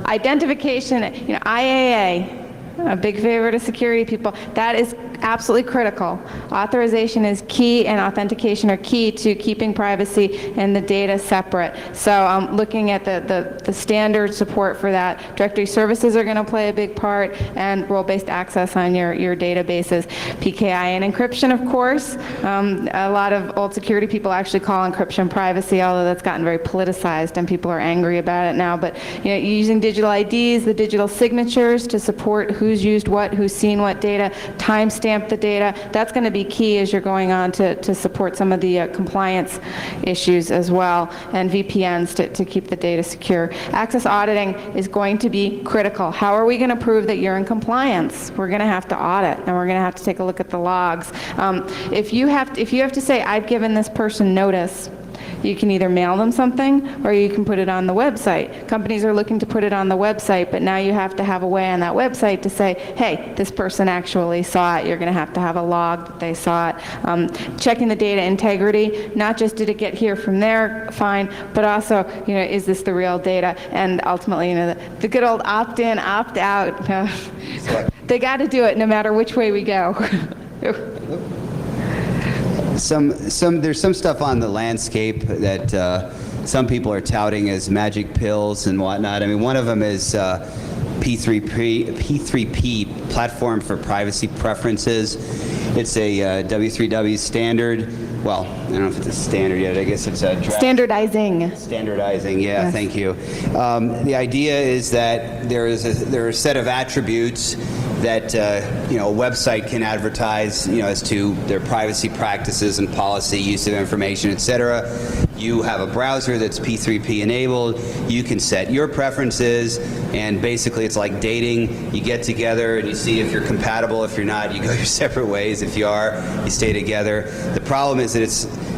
Identification, IAA, a big favorite of security people, that is absolutely critical. Authorization is key, and authentication are key to keeping privacy and the data separate. So looking at the standard support for that. Directory services are going to play a big part, and role-based access on your databases. PKI and encryption, of course. A lot of old security people actually call encryption privacy, although that's gotten very politicized and people are angry about it now. But using digital IDs, the digital signatures to support who's used what, who's seen what data, timestamp the data, that's going to be key as you're going on to support some of the compliance issues as well, and VPNs to keep the data secure. Access auditing is going to be critical. How are we going to prove that you're in compliance? We're going to have to audit, and we're going to have to take a look at the logs. If you have to say, I've given this person notice, you can either mail them something or you can put it on the website. Companies are looking to put it on the website, but now you have to have a way on that website to say, hey, this person actually saw it. You're going to have a log that they saw it. Checking the data integrity, not just did it get here from there, fine, but also, is this the real data? And ultimately, the good old opt-in, opt-out. They got to do it no matter which way we go. There's some stuff on the landscape that some people are touting as magic pills and whatnot. I mean, one of them is P3P, Platform for Privacy Preferences. It's a W3W standard. Well, I don't know if it's a standard yet. I guess it's a draft. Standardizing. Standardizing, yeah, Yes. Thank you. The idea is that there are a set of attributes that a website can advertise, as to their privacy practices and policy, use of information, et cetera. You have a browser that's P3P enabled. You can set your preferences, and basically it's like dating. You get together and you see if you're compatible. If you're not, you go your separate ways. If you are, you stay together. The problem is that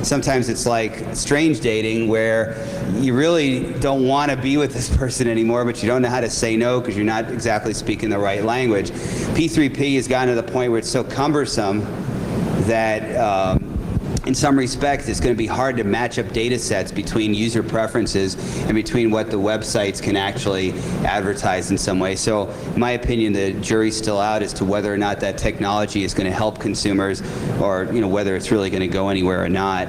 sometimes it's like strange dating, where you really don't want to be with this person anymore, but you don't know how to say no because you're not exactly speaking the right language. P3P has gotten to the point where it's so cumbersome that in some respects, it's going to be hard to match up data sets between user preferences and between what the websites can actually advertise in some way. So, in my opinion, the jury's still out as to whether or not that technology is going to help consumers, or whether it's really going to go anywhere or not.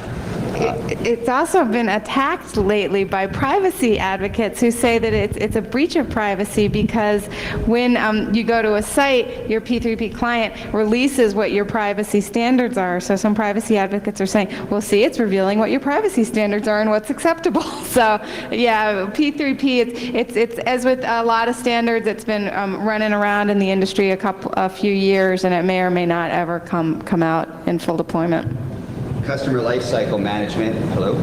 It's also been attacked lately by privacy advocates who say that it's a breach of privacy because when you go to a site, your P3P client releases what your privacy standards are. So some privacy advocates are saying, well, see, it's revealing what your privacy standards are and what's acceptable. So yeah, P3P, it's as with a lot of standards, it's been running around in the industry a few years, and it may or may not ever come out in full deployment. Customer lifecycle management. Hello?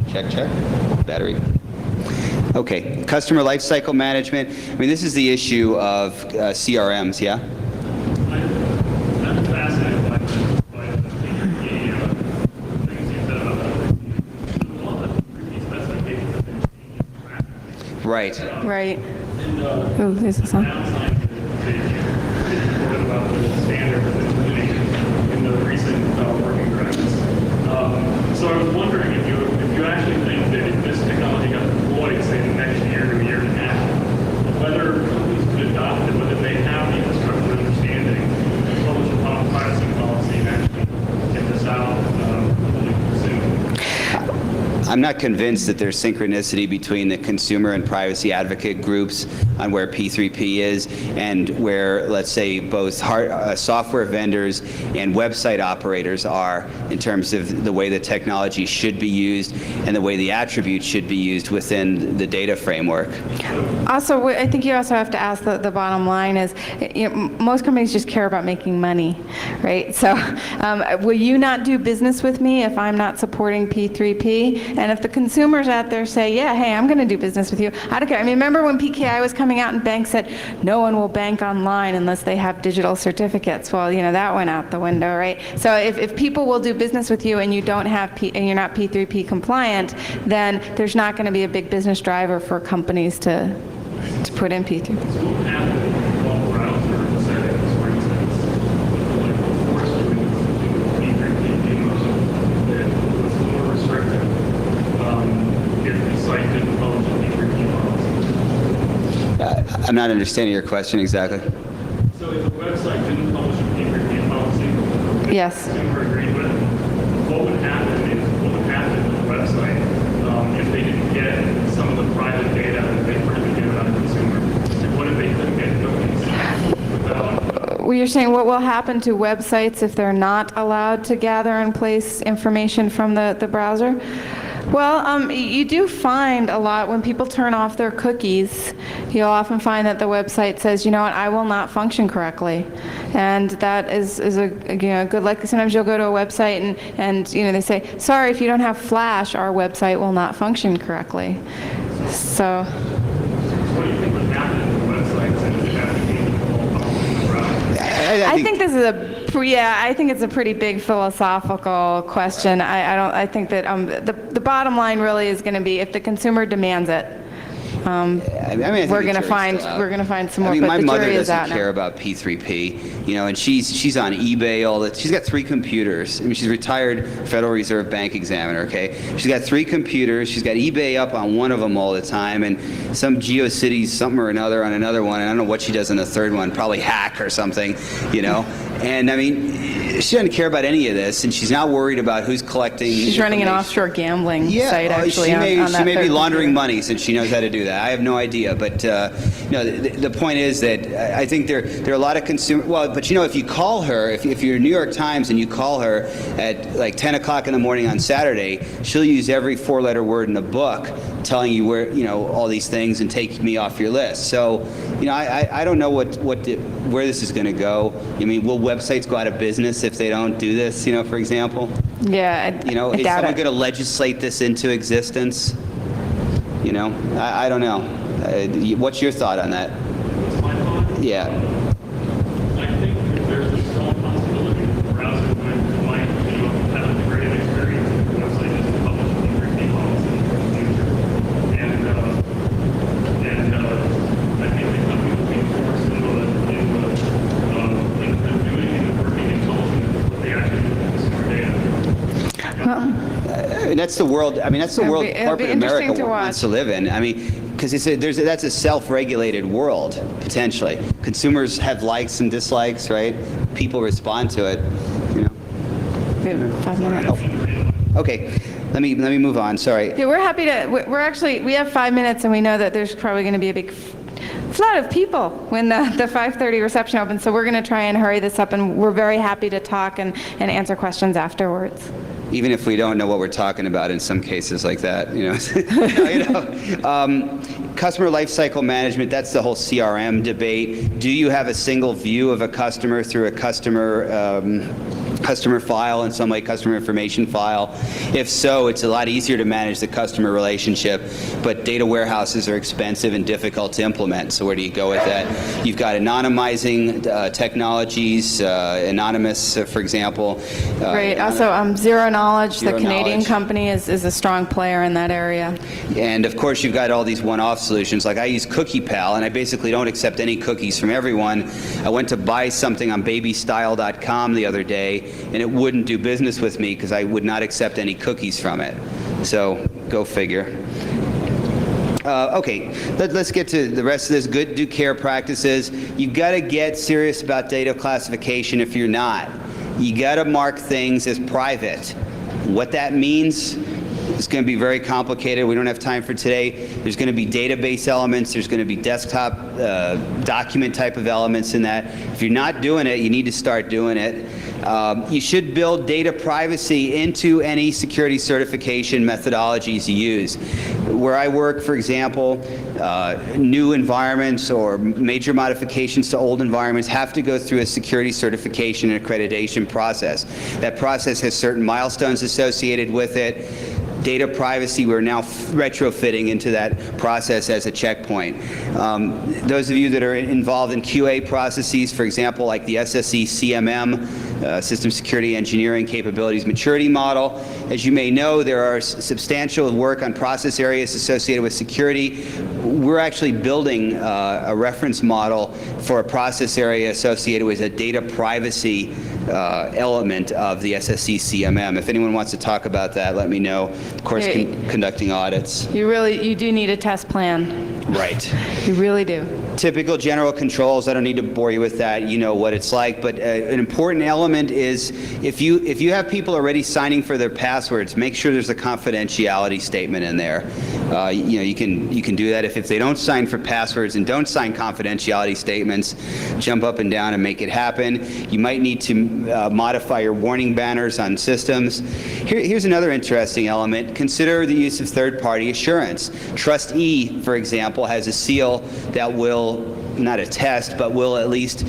Check. Battery. Okay. Customer lifecycle management. I mean, this is the issue of CRMs, yeah? I'm fascinated by the things you said about that. A lot of the specifications have been changed in practice. Right. Right. And Oh, there's the song. downside is that they reported about the standard that's eliminated in the recent working groups. So I was wondering if you actually think that if this technology got deployed, say, in the next year to a year and a half, whether companies could adopt it, whether they have the infrastructure understanding to publish a privacy policy and actually get this out soon. I'm not convinced that there's synchronicity between the consumer and privacy advocate groups on where P3P is and where, let's say, both software vendors and website operators are in terms of the way the technology should be used and the way the attributes should be used within the data framework. Also, I think you also have to ask the bottom line is, most companies just care about making money, right? So will you not do business with me if I'm not supporting P3P? And if the consumers out there say, yeah, hey, I'm going to do business with you, I don't care. I mean, remember when PKI was coming out and banks said, no one will bank online unless they have digital certificates? Well, that went out the window, right? So if people will do business with you and you don't have and you're not P3P compliant, then there's not going to be a big business driver for companies to put in P3P. So what happened while browser settings, for instance, like forced you into P3P mode that was more restrictive if the site didn't publish a P3P policy? I'm not understanding your question exactly. So if a website didn't publish a P3P policy, Yes. the consumer agreed with, what would happen with the website if they didn't get some of the private data that they currently get about a consumer? And what if they couldn't get cookies without Well, you're saying what will happen to websites if they're not allowed to gather and place information from the browser? Well, you do find a lot when people turn off their cookies, you'll often find that the website says, you know what, I will not function correctly. And that is a good, like sometimes you'll go to a website and they say, sorry, if you don't have Flash, our website will not function correctly. So. what do you think would happen to the websites and if applications all publish in the browser? I think this is I think it's a pretty big philosophical question. I think that the bottom line really is going to be if the consumer demands it. I mean, we're going to find some more. I mean, but my the mother jury is doesn't out now. care about P3P, and she's on eBay all the. She's got 3 computers. I mean, she's a retired Federal Reserve Bank examiner. Okay, she's got 3 computers. She's got eBay up on one of them all the time, and some GeoCities something or another on another one. And I don't know what she does on the third one. Probably hack or something, And I mean, she doesn't care about any of this, and she's not worried about who's collecting. She's running an offshore gambling site, actually. She may be third laundering computer. money since she knows how to do that. I have no idea, but the point is that I think there are a lot of consumer. Well, but if you call her, if you're New York Times and you call her at like 10 o'clock in the morning on Saturday, she'll use every 4-letter word in the book telling you where, all these things and taking me off your list. So, I don't know where this is going to go. I mean, will websites go out of business if they don't do this, for example? Yeah, I Is doubt someone it. going to legislate this into existence? I don't know. What's your thought on that? What's my thought? Yeah. I think that there's a strong possibility that the browser might have a degraded experience if the website is published with freaking policy in the future. And I think the company will be forced into doing and working intelligently what they actually do with consumer data. And that's the world. I mean, that's the world it'll be corporate interesting America to wants watch. to live in. I mean, because that's a self-regulated world potentially. Consumers have likes and dislikes, right? People respond to it. We have 5 minutes. Okay, let me move on. Sorry. Yeah, we're happy to, we have 5 minutes, and we know that there's probably going to be a big flood of people when the 5:30 reception opens, so we're going to try and hurry this up, and we're very happy to talk and answer questions afterwards. Even if we don't know what we're talking about in some cases like that, Customer lifecycle management, that's the whole CRM debate. Do you have a single view of a customer through a customer file, in some way customer information file? If so, it's a lot easier to manage the customer relationship, but data warehouses are expensive and difficult to implement, so where do you go with that? You've got anonymizing technologies, Anonymous, for example. Great. Also, Zero Knowledge, the Zero Canadian Knowledge. company, is a strong player in that area. And of course, you've got all these one-off solutions. Like I use CookiePal, and I basically don't accept any cookies from everyone. I went to buy something on babystyle.com the other day, and it wouldn't do business with me because I would not accept any cookies from it. So go figure. Okay, let's get to the rest of this. Good do care practices. You've got to get serious about data classification if you're not. You got to mark things as private. What that means is going to be very complicated. We don't have time for today. There's going to be database elements. There's going to be desktop document type of elements in that. If you're not doing it, you need to start doing it. You should build data privacy into any security certification methodologies you use. Where I work, for example, new environments or major modifications to old environments have to go through a security certification and accreditation process. That process has certain milestones associated with it. Data privacy, we're now retrofitting into that process as a checkpoint. Those of you that are involved in QA processes, for example, like the SSE CMM, System Security Engineering Capabilities Maturity Model, as you may know, there are substantial work on process areas associated with security. We're actually building a reference model for a process area associated with a data privacy element of the SSE CMM. If anyone wants to talk about that, let me know. Of course, conducting audits. You do need a test plan. Right. You really do. Typical general controls, I don't need to bore you with that, you know what it's like, but an important element is if you have people already signing for their passwords, make sure there's a confidentiality statement in there. You can do that. If they don't sign for passwords and don't sign confidentiality statements, jump up and down and make it happen. You might need to modify your warning banners on systems. Here's another interesting element. Consider the use of third-party assurance. TrustE, for example, has a seal that will not a test, but will at least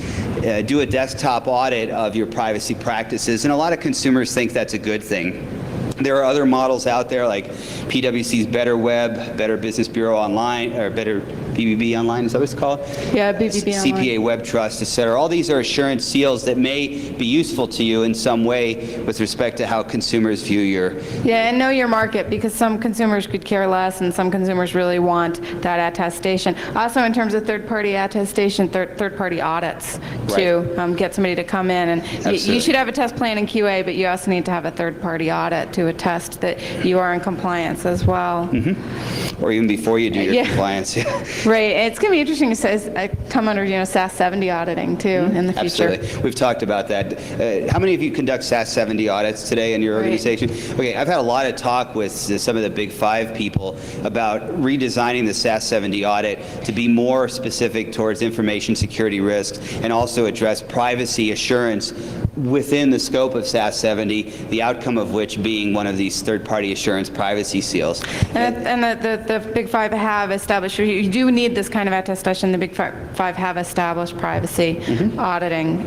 do a desktop audit of your privacy practices, and a lot of consumers think that's a good thing. There are other models out there like PwC's Better Web, Better Business Bureau Online, or Better BBB Online, is that what it's called? Yeah, BBB Online. CPA Web Trust, et cetera. All these are assurance seals that may be useful to you in some way with respect to how consumers view your... Yeah, and know your market, because some consumers could care less and some consumers really want that attestation. Also, in terms of third-party attestation, third-party audits, to get somebody to come in. And you should have a test plan in QA, but you also need to have a third-party audit to attest that you are in compliance as well. Mm-hmm. Or even before you do your compliance. Right. It's going to be interesting to come under SAS 70 auditing, too, in the future. Absolutely. We've talked about that. How many of you conduct SAS 70 audits today in your organization? Okay, I've had a lot of talk with some of the big five people about redesigning the SAS 70 audit to be more specific towards information security risks and also address privacy assurance within the scope of SAS 70, the outcome of which being one of these third-party assurance privacy seals. And the Big Five have established, you do need this kind of attestation. The Big Five have established privacy auditing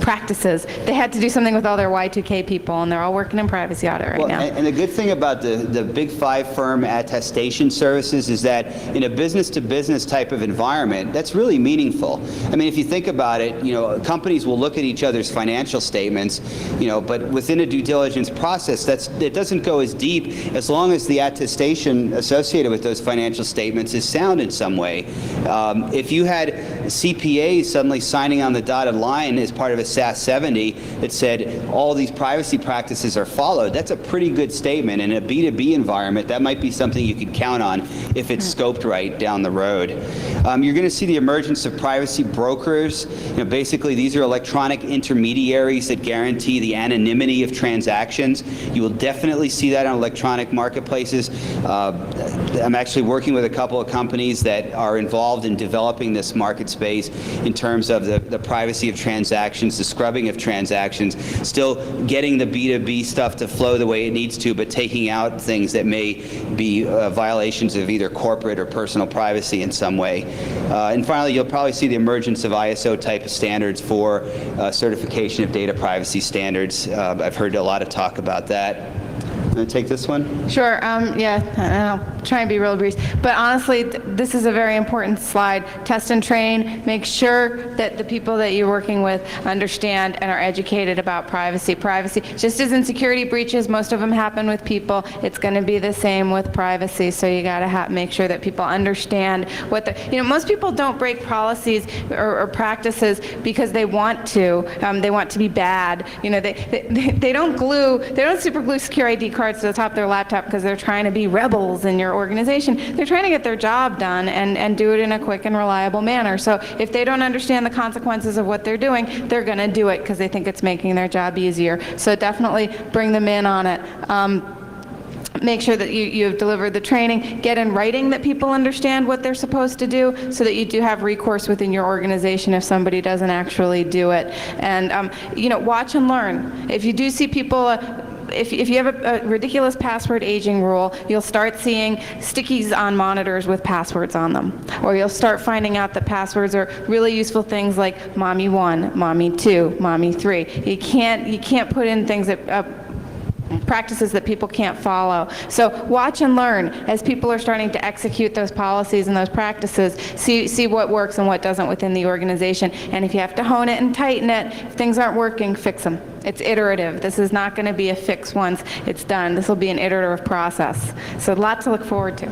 practices. They had to do something with all their Y2K people, and they're all working in privacy audit right now. And the good thing about the Big Five firm attestation services is that in a business-to-business type of environment, that's really meaningful. I mean, if you think about it, companies will look at each other's financial statements, but within a due diligence process, it doesn't go as deep as long as the attestation associated with those financial statements is sound in some way. If you had CPAs suddenly signing on the dotted line as part of a SAS 70 that said all these privacy practices are followed, that's a pretty good statement. In a B2B environment, that might be something you could count on if it's scoped right down the road. You're going to see the emergence of privacy brokers. Basically, these are electronic intermediaries that guarantee the anonymity of transactions. You will definitely see that on electronic marketplaces. I'm actually working with a couple of companies that are involved in developing this market space in terms of the privacy of transactions, the scrubbing of transactions, still getting the B2B stuff to flow the way it needs to, but taking out things that may be violations of either corporate or personal privacy in some way. And finally, you'll probably see the emergence of ISO type of standards for certification of data privacy standards. I've heard a lot of talk about that. Want to take this one? Sure. Yeah, I'll try and be real brief. But honestly, this is a very important slide. Test and train. Make sure that the people that you're working with understand and are educated about privacy. Privacy, just as in security breaches, most of them happen with people. It's going to be the same with privacy. So you got to make sure that people understand what the. Most people don't break policies or practices because they want to. They want to be bad. They don't super glue secure ID cards to the top of their laptop because they're trying to be rebels in your organization. They're trying to get their job done and do it in a quick and reliable manner. So if they don't understand the consequences of what they're doing, they're going to do it because they think it's making their job easier. So definitely bring them in on it. Make sure that you've delivered the training. Get in writing that people understand what they're supposed to do so that you do have recourse within your organization if somebody doesn't actually do it. And, watch and learn. If you do see people if you have a ridiculous password aging rule, you'll start seeing stickies on monitors with passwords on them. Or you'll start finding out that passwords are really useful things like mommy 1, mommy 2, mommy 3. You can't put in things that practices that people can't follow. So watch and learn as people are starting to execute those policies and those practices. See what works and what doesn't within the organization. And if you have to hone it and tighten it, if things aren't working, fix them. It's iterative. This is not going to be a fix once it's done. This will be an iterative process. So a lot to look forward to.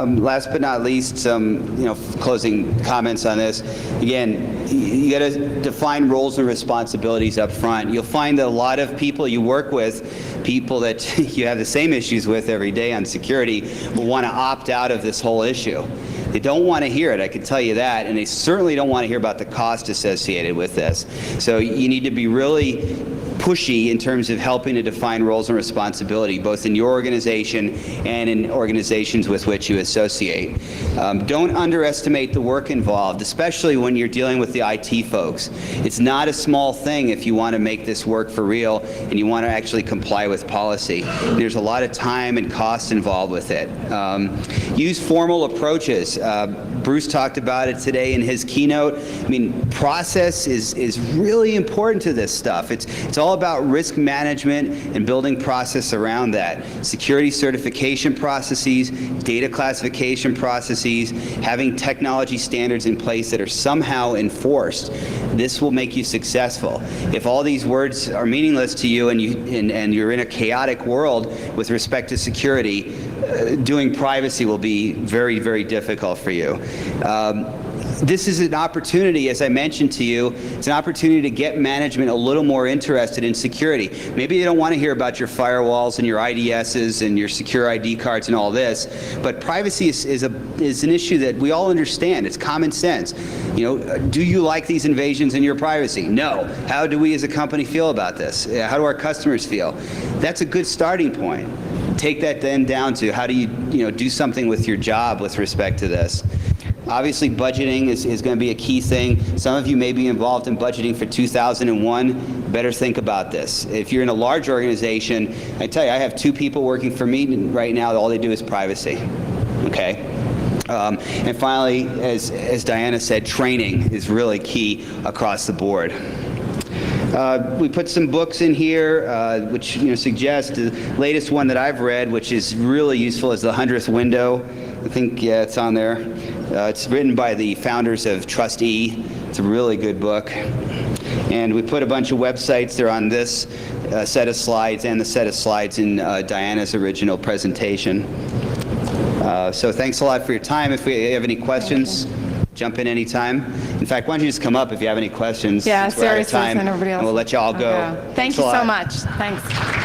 Last but not least, some closing comments on this. Again, you got to define roles and responsibilities up front. You'll find that a lot of people you work with, people that you have the same issues with every day on security, will want to opt out of this whole issue. They don't want to hear it, I can tell you that, and they certainly don't want to hear about the cost associated with this. So you need to be really pushy in terms of helping to define roles and responsibility, both in your organization and in organizations with which you associate. Don't underestimate the work involved, especially when you're dealing with the IT folks. It's not a small thing if you want to make this work for real and you want to actually comply with policy. There's a lot of time and cost involved with it. Use formal approaches. Bruce talked about it today in his keynote. I mean, process is really important to this stuff. It's all about risk management and building process around that. Security certification processes, data classification processes, having technology standards in place that are somehow enforced. This will make you successful. If all these words are meaningless to you and you're in a chaotic world with respect to security, doing privacy will be very, very difficult for you. This is an opportunity, as I mentioned to you, it's an opportunity to get management a little more interested in security. Maybe they don't want to hear about your firewalls and your IDSs and your secure ID cards and all this, but privacy is an issue that we all understand. It's common sense. Do you like these invasions in your privacy? No. How do we as a company feel about this? How do our customers feel? That's a good starting point. Take that then down to how do you do something with your job with respect to this. Obviously, budgeting is going to be a key thing. Some of you may be involved in budgeting for 2001. Better think about this. If you're in a large organization, I tell you, I have 2 people working for me right now. All they do is privacy. Okay? And finally, as Diana said, training is really key across the board. We put some books in here, which suggest the latest one that I've read, which is really useful, is The 100th Window. I think, yeah, it's on there. It's written by the founders of Trustee. It's a really good book. And we put a bunch of websites. They're on this set of slides and the set of slides in Diana's original presentation. So thanks a lot for your time. If we have any questions, jump in anytime. In fact, why don't you just come up if you have any questions? Yeah, since we're out of seriously, time, and everybody else. and we'll let you all go. Thank Thanks you a so lot. much. Thanks.